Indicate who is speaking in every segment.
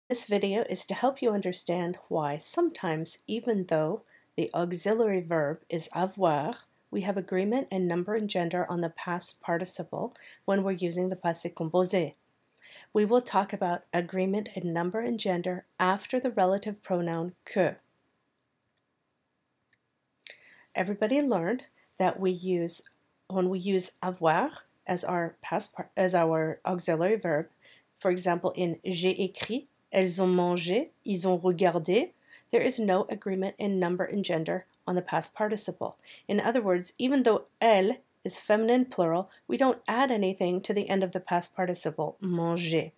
Speaker 1: This video is to help you understand why sometimes, even though the auxiliary verb is avoir, we have agreement in number and gender on the past participle when we're using the passé composé. We will talk about agreement in number and gender after the relative pronoun que. Everybody learned that when we use avoir as our auxiliary verb, for example in j'ai écrit, elles ont mangé, ils ont regardé, there is no agreement in number and gender on the past participle. In other words, even though elle is feminine plural, we don't add anything to the end of the past participle, manger.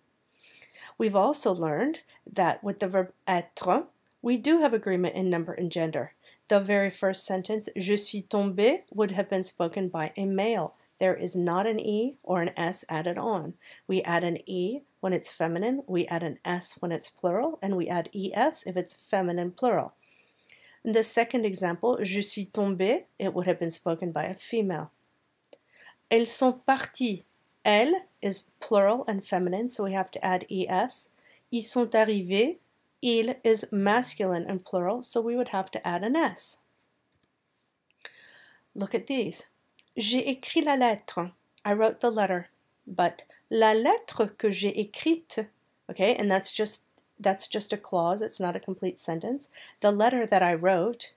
Speaker 1: We've also learned that with the verb être, we do have agreement in number and gender. The very first sentence, je suis tombé, would have been spoken by a male. There is not an E or an S added on. We add an E when it's feminine, we add an S when it's plural, and we add ES if it's feminine plural. In the second example, je suis tombé, it would have been spoken by a female. Elles sont parties. Elles is plural and feminine, so we have to add ES. Ils sont arrivés. Il is masculine and plural, so we would have to add an S. Look at these. J'ai écrit la lettre. I wrote the letter, but la lettre que j'ai écrite, okay, and that's just a clause, it's not a complete sentence. The letter that I wrote,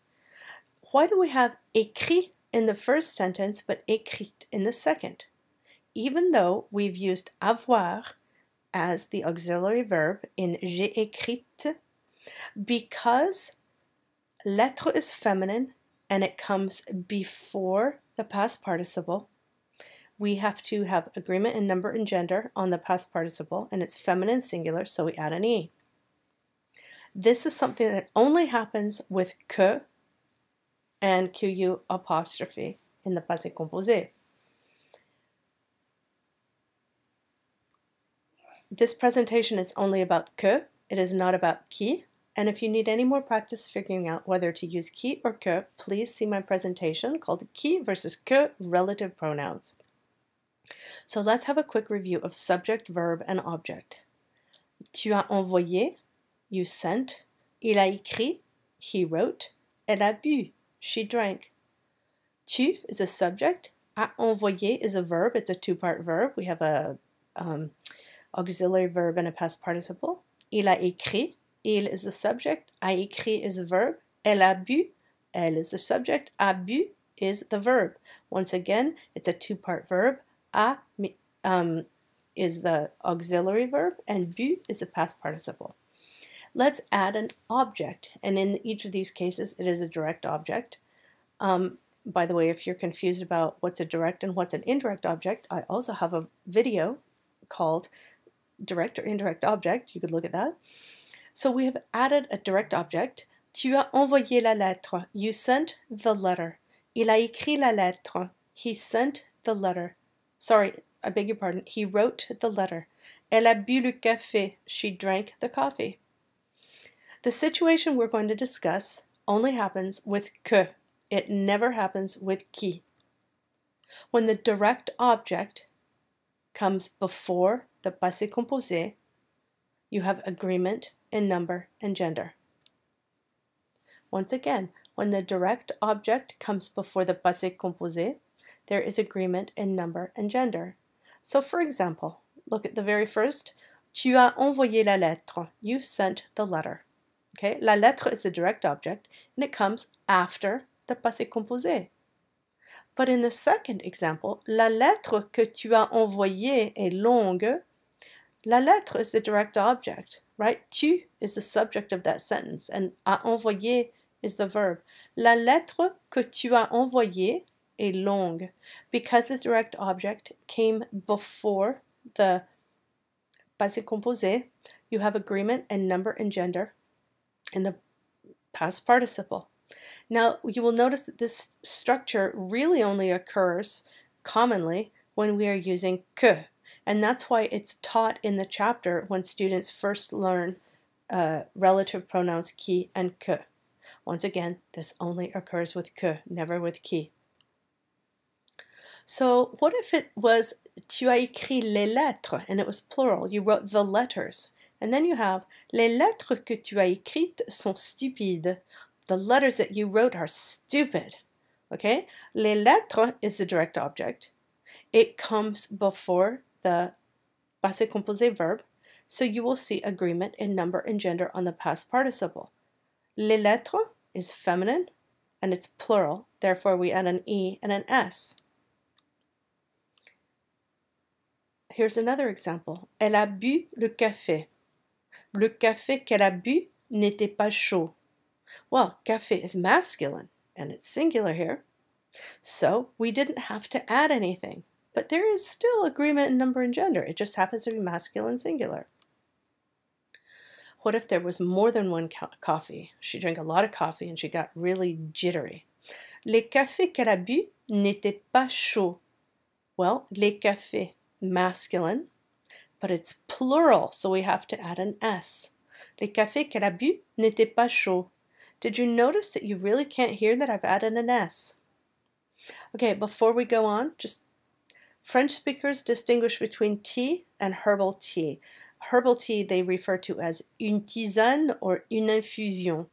Speaker 1: why do we have écrit in the first sentence but écrite in the second? Even though we've used avoir as the auxiliary verb in j'ai écrite, because lettre is feminine and it comes before the past participle, we have to have agreement in number and gender on the past participle, and it's feminine singular, so we add an E. This is something that only happens with que and QU apostrophe in the passé composé. This presentation is only about que, it is not about qui, and if you need any more practice figuring out whether to use qui or que, please see my presentation called Qui versus Que Relative Pronouns. So let's have a quick review of subject, verb, and object. Tu as envoyé, you sent. Il a écrit, he wrote. Elle a bu, she drank. Tu is a subject. A envoyé is a verb, it's a two-part verb. We have a auxiliary verb and a past participle. Il a écrit, il is the subject, a écrit is the verb, elle a bu, elle is the subject, a bu is the verb. Once again, it's a two-part verb. A is the auxiliary verb and bu is the past participle. Let's add an object, and in each of these cases it is a direct object. By the way, if you're confused about what's a direct and what's an indirect object, I also have a video called Direct or Indirect Object. You could look at that. So we have added a direct object. Tu as envoyé la lettre. You sent the letter. Il a écrit la lettre. He sent the letter. Sorry, I beg your pardon. He wrote the letter. Elle a bu le café. She drank the coffee. The situation we're going to discuss only happens with que. It never happens with qui. When the direct object comes before the passé composé, you have agreement in number and gender. Once again, when the direct object comes before the passé composé, there is agreement in number and gender. So for example, look at the very first. Tu as envoyé la lettre. You sent the letter. Okay, la lettre is the direct object, and it comes after the passé composé. But in the second example, la lettre que tu as envoyée est longue. La lettre is the direct object, right? Tu is the subject of that sentence, and a envoyé is the verb. La lettre que tu as envoyée est longue. Because the direct object came before the passé composé, you have agreement in number and gender in the past participle. Now, you will notice that this structure really only occurs commonly when we are using que, and that's why it's taught in the chapter when students first learn relative pronouns qui and que. Once again, this only occurs with que, never with qui. So what if it was tu as écrit les lettres and it was plural? You wrote the letters. And then you have les lettres que tu as écrites sont stupides. The letters that you wrote are stupid. Okay? Les lettres is the direct object. It comes before the passé composé verb, so you will see agreement in number and gender on the past participle. Les lettres is feminine and it's plural, therefore we add an E and an S. Here's another example. Elle a bu le café. Le café qu'elle a bu n'était pas chaud. Well, café is masculine and it's singular here, so we didn't have to add anything. But there is still agreement in number and gender. It just happens to be masculine singular. What if there was more than one coffee? She drank a lot of coffee and she got really jittery. Les cafés qu'elle a bu n'étaient pas chauds. Well, les cafés, masculine, but it's plural, so we have to add an S. Les cafés qu'elle a bu n'étaient pas chauds. Did you notice that you really can't hear that I've added an S? Okay, before we go on, just French speakers distinguish between tea and herbal tea. Herbal tea they refer to as une tisane or une infusion.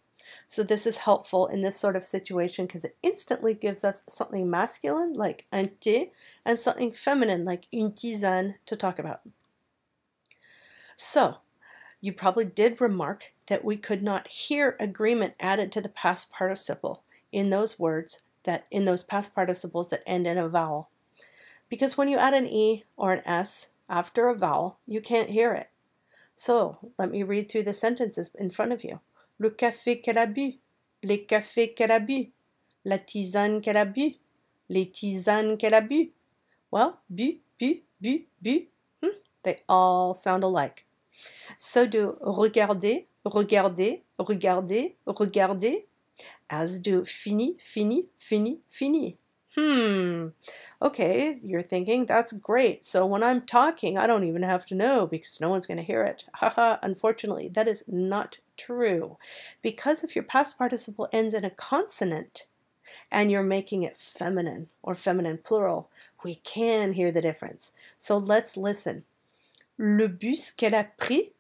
Speaker 1: So this is helpful in this sort of situation because it instantly gives us something masculine like un thé and something feminine like une tisane to talk about. So you probably did remark that we could not hear agreement added to the past participle in those past participles that end in a vowel. Because when you add an E or an S after a vowel, you can't hear it. So let me read through the sentences in front of you. Le café qu'elle a bu, les cafés qu'elle a bu, la tisane qu'elle a bu, les tisanes qu'elle a bu. Well, bu, bu, bu, bu, they all sound alike. So do regarder, regarder, regarder, regarder, as do fini, fini, fini, fini. Okay, you're thinking, that's great. So when I'm talking, I don't even have to know because no one's going to hear it. Haha, unfortunately, that is not true. Because if your past participle ends in a consonant and you're making it feminine or feminine plural, we can hear the difference. So let's listen. Le bus qu'elle a pris,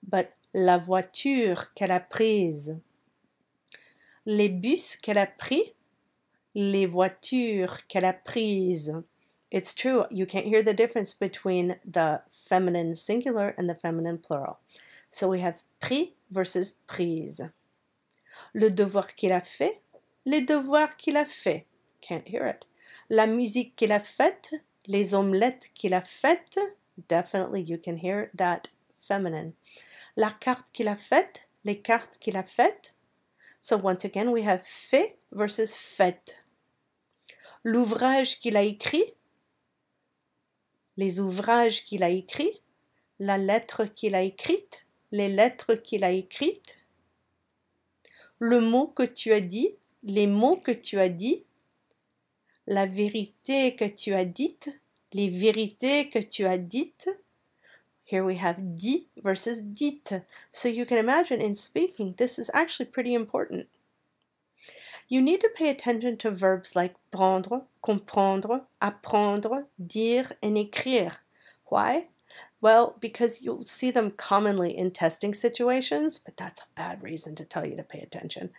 Speaker 1: but la voiture qu'elle a prise. Les bus qu'elle a pris, les voitures qu'elle a prises. It's true, you can't hear the difference between the feminine singular and the feminine plural. So we have pris versus prise. Le devoir qu'il a fait, les devoirs qu'il a fait. Can't hear it. La musique qu'il a faite, les omelettes qu'il a faites. Definitely you can hear that feminine. La carte qu'il a faite, les cartes qu'il a faites. So once again we have fait versus faites. L'ouvrage qu'il a écrit, les ouvrages qu'il a écrits, la lettre qu'il a écrite, les lettres qu'il a écrites. Le mot que tu as dit, les mots que tu as dit, la vérité que tu as dite, les vérités que tu as dites. Here we have dit versus dites. So you can imagine in speaking, this is actually pretty important. You need to pay attention to verbs like prendre, comprendre, apprendre, dire, and écrire. Why? Well, because you'll see them commonly in testing situations, but that's a bad reason to tell you to pay attention.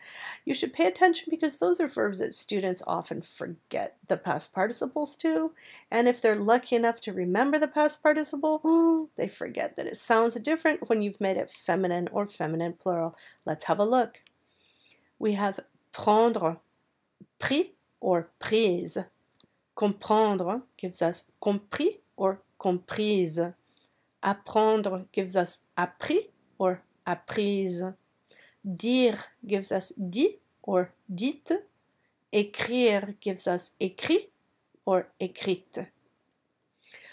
Speaker 1: You should pay attention because those are verbs that students often forget the past participles to, and if they're lucky enough to remember the past participle, they forget that it sounds different when you've made it feminine or feminine plural. Let's have a look. We have prendre, pris or prise. Comprendre gives us compris or comprise. Apprendre gives us appris or apprise. Dire gives us dit or dite. Écrire gives us écrit or écrite.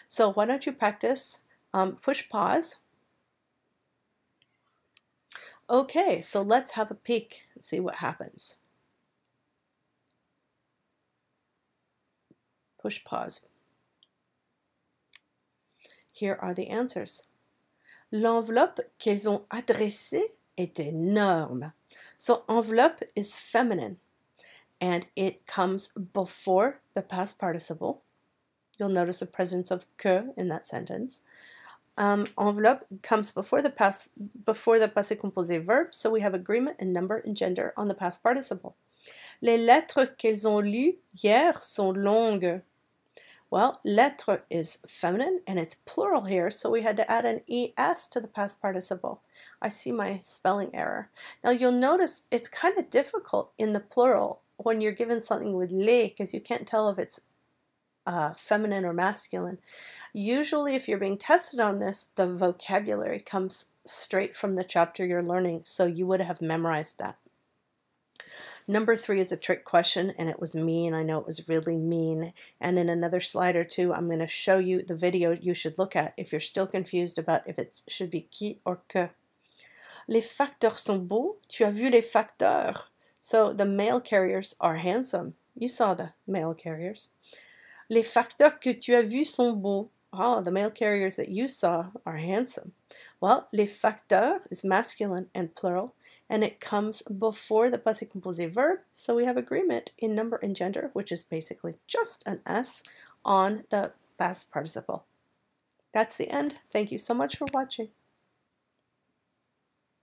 Speaker 1: So why don't you practice? Push pause. Okay, so let's have a peek and see what happens. Push pause. Here are the answers. L'enveloppe qu'elles ont adressée est énorme. So enveloppe is feminine and it comes before the past participle. You'll notice the presence of que in that sentence. Enveloppe comes before the passé composé verb, so we have agreement in number and gender on the past participle. Les lettres qu'elles ont lues hier sont longues. Well, lettre is feminine and it's plural here, so we had to add an es to the past participle. I see my spelling error. Now you'll notice it's kind of difficult in the plural when you're given something with les, because you can't tell if it's feminine or masculine. Usually if you're being tested on this, the vocabulary comes straight from the chapter you're learning, so you would have memorized that. Number 3 is a trick question, and it was mean. I know it was really mean. And in another slide or two, I'm going to show you the video you should look at if you're still confused about if it should be qui or que. Les facteurs sont beaux. Tu as vu les facteurs. So the mail carriers are handsome. You saw the mail carriers. Les facteurs que tu as vus sont beaux. Oh, the mail carriers that you saw are handsome. Well, les facteurs is masculine and plural, and it comes before the passé composé verb, so we have agreement in number and gender, which is basically just an S on the past participle. That's the end. Thank you so much for watching.